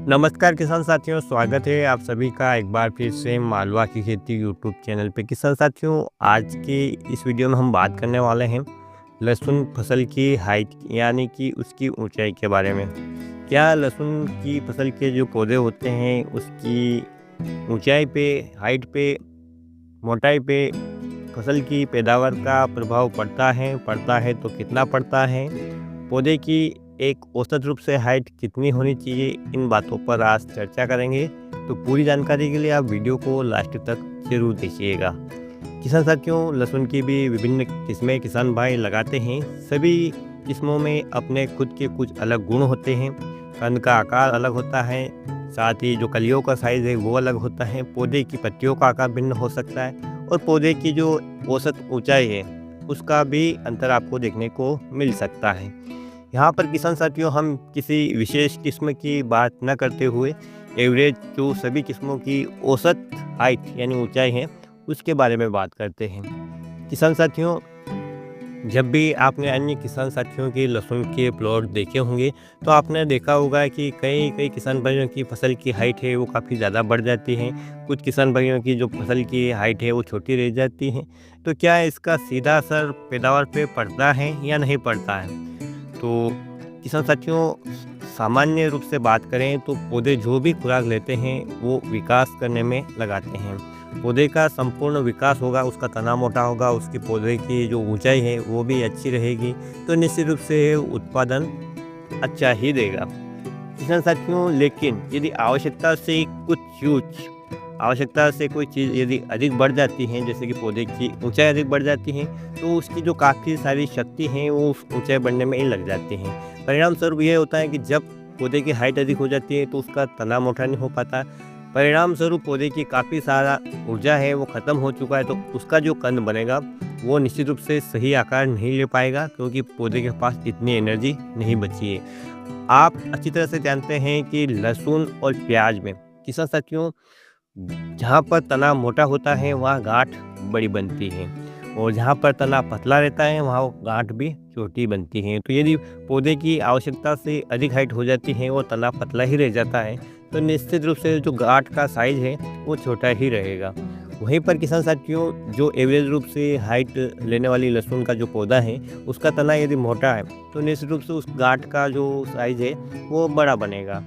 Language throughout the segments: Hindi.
नमस्कार किसान साथियों, स्वागत है आप सभी का एक बार फिर से मालवा की खेती यूट्यूब चैनल पे। किसान साथियों, आज के इस वीडियो में हम बात करने वाले हैं लहसुन फसल की हाइट यानी कि उसकी ऊंचाई के बारे में। क्या लहसुन की फसल के जो पौधे होते हैं उसकी ऊंचाई पे, हाइट पे, मोटाई पे फसल की पैदावार का प्रभाव पड़ता है तो कितना पड़ता है? पौधे की एक औसत रूप से हाइट कितनी होनी चाहिए, इन बातों पर आज चर्चा करेंगे। तो पूरी जानकारी के लिए आप वीडियो को लास्ट तक जरूर देखिएगा। किसान साथियों, लहसुन की भी विभिन्न किस्में किसान भाई लगाते हैं। सभी किस्मों में अपने खुद के कुछ अलग गुण होते हैं। कंद का आकार अलग होता है, साथ ही जो कलियों का साइज़ है वो अलग होता है। पौधे की पत्तियों का आकार भिन्न हो सकता है और पौधे की जो औसत ऊंचाई है उसका भी अंतर आपको देखने को मिल सकता है। यहाँ पर किसान साथियों, हम किसी विशेष किस्म की बात न करते हुए एवरेज जो सभी किस्मों की औसत हाइट यानी ऊंचाई है उसके बारे में बात करते हैं। किसान साथियों, जब भी आपने अन्य किसान साथियों के लहसुन के प्लॉट देखे होंगे तो आपने देखा होगा कि कई कई किसान भाइयों की फसल की हाइट है वो काफ़ी ज़्यादा बढ़ जाती है। कुछ किसान भाइयों की जो फसल की हाइट है वो छोटी रह जाती है। तो क्या इसका सीधा असर पैदावार पे पड़ता है या नहीं पड़ता है? तो किसान साथियों, सामान्य रूप से बात करें तो पौधे जो भी खुराक लेते हैं वो विकास करने में लगाते हैं। पौधे का संपूर्ण विकास होगा, उसका तना मोटा होगा, उसकी पौधे की जो ऊंचाई है वो भी अच्छी रहेगी, तो निश्चित रूप से उत्पादन अच्छा ही देगा। किसान साथियों, लेकिन यदि आवश्यकता से कोई चीज़ यदि अधिक बढ़ जाती है, जैसे कि पौधे की ऊंचाई अधिक बढ़ जाती है, तो उसकी जो काफ़ी सारी शक्ति हैं वो उस ऊंचाई बढ़ने में ही लग जाती हैं। परिणाम स्वरूप ये होता है कि जब पौधे की हाइट अधिक हो जाती है तो उसका तना मोटा नहीं हो पाता। परिणाम स्वरूप पौधे की काफ़ी सारा ऊर्जा है वो ख़त्म हो चुका है, तो उसका जो कंद बनेगा वो निश्चित रूप से सही आकार नहीं ले पाएगा, क्योंकि पौधे के पास इतनी एनर्जी नहीं बची है। आप अच्छी तरह से जानते हैं कि लहसुन और प्याज में किसान साथियों, जहाँ पर तना मोटा होता है वहाँ गांठ बड़ी बनती है और जहाँ पर तना पतला रहता है वहाँ गांठ भी छोटी बनती है। तो यदि पौधे की आवश्यकता से अधिक हाइट हो जाती है और तना पतला ही रह जाता है तो निश्चित रूप से जो गांठ का साइज है वो छोटा ही रहेगा। वहीं पर किसान साथियों, जो एवरेज रूप से हाइट लेने वाली लहसुन का जो पौधा है उसका तना यदि मोटा है तो निश्चित रूप से उस गांठ का जो साइज है वो बड़ा बनेगा।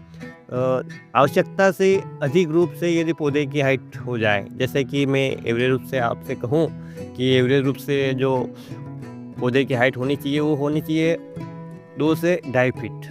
आवश्यकता से अधिक रूप से यदि पौधे की हाइट हो जाए, जैसे कि मैं एवरेज रूप से आपसे कहूँ कि एवरेज रूप से जो पौधे की हाइट होनी चाहिए वो होनी चाहिए 2 से ढाई फीट।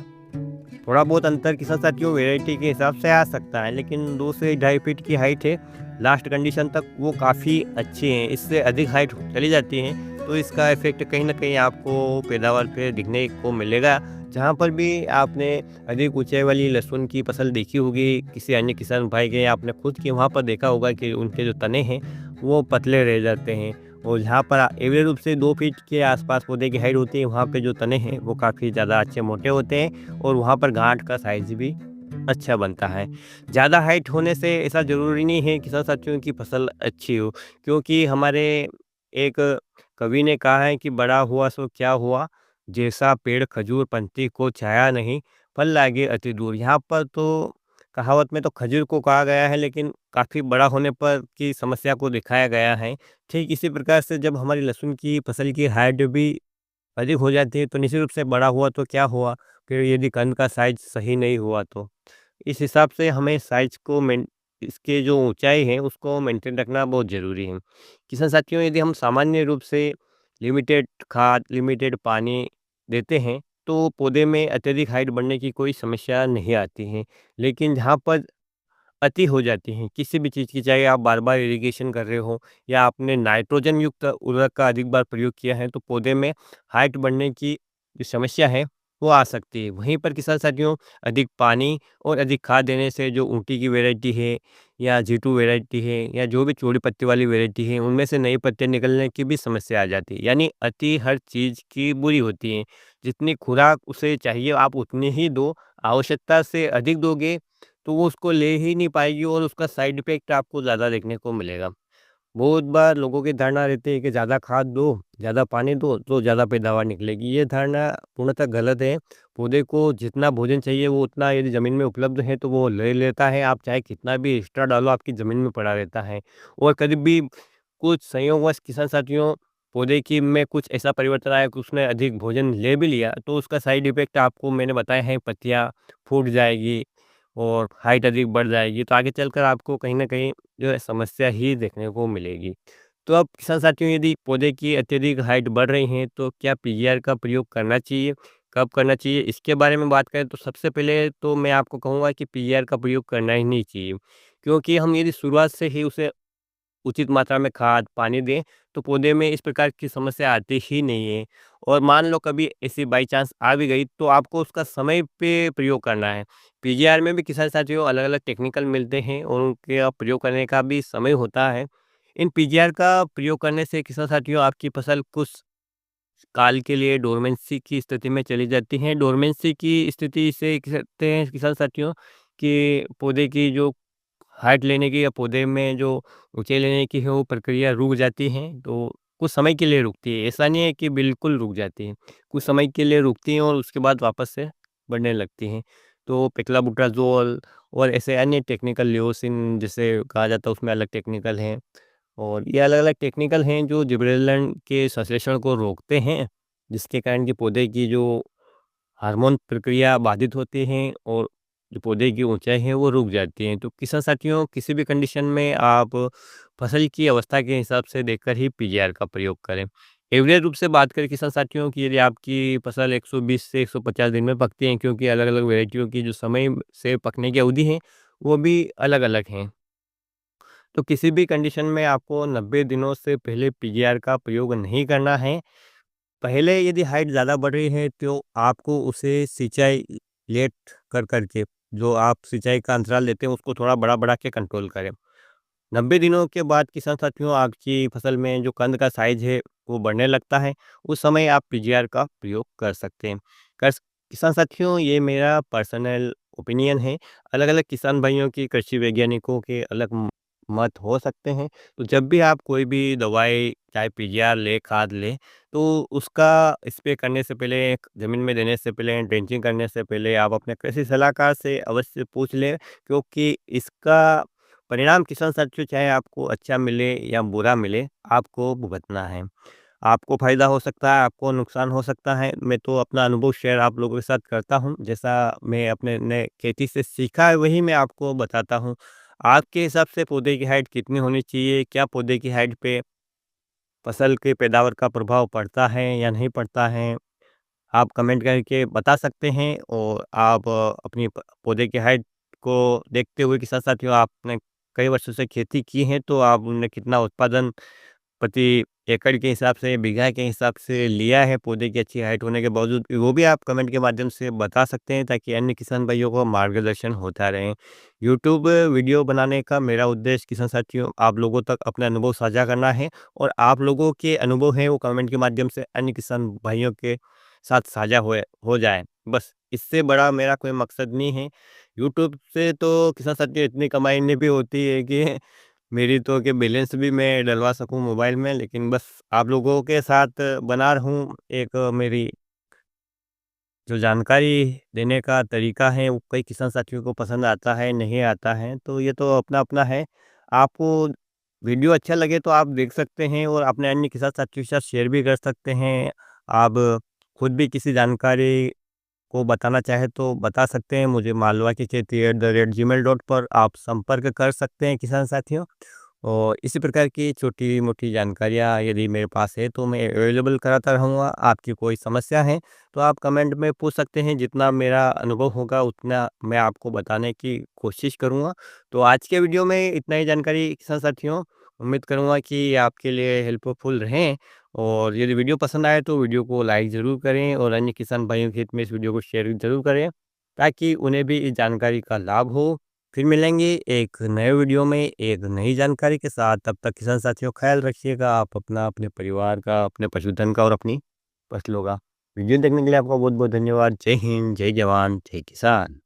थोड़ा बहुत अंतर किसान साथियों वैरायटी के हिसाब से आ सकता है, लेकिन 2 से ढाई फीट की हाइट है लास्ट कंडीशन तक, वो काफ़ी अच्छी है। इससे अधिक हाइट चली जाती है तो इसका इफ़ेक्ट कहीं न कहीं आपको पैदावार पे दिखने को मिलेगा। जहाँ पर भी आपने अधिक ऊँचाई वाली लहसुन की फसल देखी होगी किसी अन्य किसान भाई के या आपने खुद की, वहाँ पर देखा होगा कि उनके जो तने हैं वो पतले रह जाते हैं और जहाँ पर एवरेज रूप से 2 फीट के आसपास पौधे की हाइट होती है वहाँ पे जो तने हैं वो काफ़ी ज़्यादा अच्छे मोटे होते हैं और वहाँ पर गांठ का साइज़ भी अच्छा बनता है। ज़्यादा हाइट होने से ऐसा ज़रूरी नहीं है किसान साथियों की फसल अच्छी हो, क्योंकि हमारे एक कवि ने कहा है कि बड़ा हुआ सो क्या हुआ, जैसा पेड़ खजूर पंछी को छाया नहीं, फल लागे अति दूर। यहाँ पर तो कहावत में तो खजूर को कहा गया है, लेकिन काफ़ी बड़ा होने पर की समस्या को दिखाया गया है। ठीक इसी प्रकार से जब हमारी लहसुन की फसल की हाइट भी अधिक हो जाती है तो निश्चित रूप से बड़ा हुआ तो क्या हुआ, फिर यदि कंद का साइज सही नहीं हुआ तो इस हिसाब से हमें साइज को मेन इसके जो ऊंचाई है उसको मेंटेन रखना बहुत ज़रूरी है। किसान साथियों, यदि हम सामान्य रूप से लिमिटेड खाद, लिमिटेड पानी देते हैं तो पौधे में अत्यधिक हाइट बढ़ने की कोई समस्या नहीं आती है। लेकिन जहाँ पर अति हो जाती हैं किसी भी चीज़ की, चाहे आप बार-बार इरिगेशन कर रहे हो या आपने नाइट्रोजन युक्त उर्वरक का अधिक बार प्रयोग किया है, तो पौधे में हाइट बढ़ने की जो समस्या है, वो आ सकती है। वहीं पर किसान साथियों, अधिक पानी और अधिक खाद देने से जो ऊँटी की वैरायटी है या जीटू वैरायटी है या जो भी चौड़ी पत्ती वाली वैरायटी है, उनमें से नई पत्तियाँ निकलने की भी समस्या आ जाती है। यानी अति हर चीज़ की बुरी होती है। जितनी खुराक उसे चाहिए आप उतनी ही दो, आवश्यकता से अधिक दोगे तो वो उसको ले ही नहीं पाएगी और उसका साइड इफ़ेक्ट आपको ज़्यादा देखने को मिलेगा। बहुत बार लोगों की धारणा रहती है कि ज़्यादा खाद दो, ज़्यादा पानी दो, तो ज़्यादा पैदावार निकलेगी। ये धारणा पूर्णतः गलत है। पौधे को जितना भोजन चाहिए वो उतना यदि ज़मीन में उपलब्ध है तो वो ले लेता है। आप चाहे कितना भी एक्स्ट्रा डालो आपकी ज़मीन में पड़ा रहता है। और कभी भी कुछ संयोगवश किसान साथियों पौधे की में कुछ ऐसा परिवर्तन आया कि उसने अधिक भोजन ले भी लिया तो उसका साइड इफ़ेक्ट आपको मैंने बताया है, पत्तियाँ फूट जाएगी और हाइट अधिक बढ़ जाएगी। तो आगे चलकर आपको कहीं न कहीं जो है समस्या ही देखने को मिलेगी। तो अब किसान साथियों यदि पौधे की अत्यधिक हाइट बढ़ रही है तो क्या पीजीआर का प्रयोग करना चाहिए? कब करना चाहिए? इसके बारे में बात करें तो सबसे पहले तो मैं आपको कहूँगा कि पीजीआर का प्रयोग करना ही नहीं चाहिए। क्योंकि हम यदि शुरुआत से ही उसे उचित मात्रा में खाद, पानी दें, तो पौधे में इस प्रकार की समस्या आती ही नहीं है। और मान लो कभी ऐसी बाई चांस आ भी गई, तो आपको उसका समय पे प्रयोग करना है। पीजीआर में भी किसान साथियों अलग-अलग टेक्निकल मिलते हैं और उनके प्रयोग करने का भी समय होता है। इन पीजीआर का प्रयोग करने से किसान साथियों आपकी फसल कुछ काल के लिए डोरमेंसी की स्थिति में चली जाती है। डोरमेंसी की स्थिति से कहते हैं किसान साथियों कि पौधे की जो हाइट लेने की या पौधे में जो ऊँचाई लेने की है वो प्रक्रिया रुक जाती है, तो कुछ समय के लिए रुकती है। ऐसा नहीं है कि बिल्कुल रुक जाती है, कुछ समय के लिए रुकती हैं और उसके बाद वापस से बढ़ने लगती हैं। तो पेक्लाबुटाज़ोल और ऐसे अन्य टेक्निकल लियोसिन जिसे कहा जाता है उसमें अलग टेक्निकल हैं और ये अलग-अलग टेक्निकल हैं जो जिबरेलिन के संश्लेषण को रोकते हैं, जिसके कारण कि पौधे की जो हार्मोन प्रक्रिया बाधित होती हैं और जो पौधे की ऊंचाई है वो रुक जाती है। तो किसान साथियों किसी भी कंडीशन में आप फसल की अवस्था के हिसाब से देखकर ही पीजीआर का प्रयोग करें। एवरेज रूप से बात करें किसान साथियों की यदि आपकी फसल 120 से 150 दिन में पकती है क्योंकि अलग-अलग वैरायटियों की जो समय से पकने की अवधि है वो भी अलग-अलग हैं। तो किसी भी कंडीशन में आपको 90 दिनों से पहले पीजीआर का प्रयोग नहीं करना है। पहले यदि हाइट ज़्यादा बढ़ रही है तो आपको उसे सिंचाई लेट कर के जो आप सिंचाई का अंतराल देते हैं उसको थोड़ा बड़ा-बड़ा के कंट्रोल करें। 90 दिनों के बाद किसान साथियों आपकी फसल में जो कंद का साइज़ है वो बढ़ने लगता है। उस समय आप पीजीआर का प्रयोग कर सकते हैं। किसान साथियों ये मेरा पर्सनल ओपिनियन है। अलग-अलग किसान भाइयों की कृषि वैज्ञानिकों के अलग मत हो सकते हैं। तो जब भी आप कोई भी दवाई चाहे पीजीआर लें, खाद लें तो उसका स्प्रे करने से पहले, ज़मीन में देने से पहले, ड्रेंचिंग करने से पहले आप अपने कृषि सलाहकार से अवश्य पूछ लें क्योंकि इसका परिणाम किसान साथियों चाहे आपको अच्छा मिले या बुरा मिले, आपको भुगतना है। आपको फ़ायदा हो सकता है, आपको नुकसान हो सकता है। मैं तो अपना अनुभव शेयर आप लोगों के साथ करता हूँ। जैसा मैं अपने ने खेती से सीखा है वही मैं आपको बताता हूँ। आपके हिसाब से पौधे की हाइट कितनी होनी चाहिए? क्या पौधे की हाइट पे फसल के पैदावार का प्रभाव पड़ता है या नहीं पड़ता है? आप कमेंट करके बता सकते हैं और आप अपनी पौधे की हाइट को देखते हुए कि साथ साथियों आपने कई वर्षों से खेती की है तो आपने कितना उत्पादन प्रति एकड़ के हिसाब से बीघा के हिसाब से लिया है पौधे की अच्छी हाइट होने के बावजूद वो भी आप कमेंट के माध्यम से बता सकते हैं ताकि अन्य किसान भाइयों को मार्गदर्शन होता रहे। यूट्यूब वीडियो बनाने का मेरा उद्देश्य किसान साथियों आप लोगों तक अपने अनुभव साझा करना है और आप लोगों के अनुभव हैं वो कमेंट के माध्यम से अन्य किसान भाइयों के साथ साझा हो जाए। बस इससे बड़ा मेरा कोई मकसद नहीं है। यूट्यूब से तो किसान साथियों इतनी कमाई नहीं भी होती है कि मेरी तो कि बैलेंस भी मैं डलवा सकूँ मोबाइल में, लेकिन बस आप लोगों के साथ बना रहूँ एक मेरी जो जानकारी देने का तरीका है, वो कई किसान साथियों को पसंद आता है, नहीं आता है, तो ये तो अपना-अपना है। आपको वीडियो अच्छा लगे तो आप देख सकते हैं और अपने अन्य किसान साथियों के साथ शेयर भी कर सकते हैं। आप खुद भी किसी जानकारी को बताना चाहे तो बता सकते हैं मुझे मालवा की खेती @gmail पर आप संपर्क कर सकते हैं किसान साथियों। और इसी प्रकार की छोटी-मोटी जानकारियाँ यदि मेरे पास है तो मैं अवेलेबल कराता रहूँगा। आपकी कोई समस्या है तो आप कमेंट में पूछ सकते हैं, जितना मेरा अनुभव होगा उतना मैं आपको बताने की कोशिश करूँगा। तो आज के वीडियो में इतना ही जानकारी किसान साथियों, उम्मीद करूँगा कि ये आपके लिए हेल्पफुल रहें और यदि वीडियो पसंद आए तो वीडियो को लाइक ज़रूर करें और अन्य किसान भाइयों के हित में इस वीडियो को शेयर ज़रूर करें, ताकि उन्हें भी इस जानकारी का लाभ हो। फिर मिलेंगे एक नए वीडियो में एक नई जानकारी के साथ। तब तक किसान साथियों ख्याल रखिएगा आप अपना, अपने परिवार का, अपने पशुधन का और अपनी फसलों का। वीडियो देखने के लिए आपका बहुत-बहुत धन्यवाद। जय हिंद, जय जवान, जय किसान।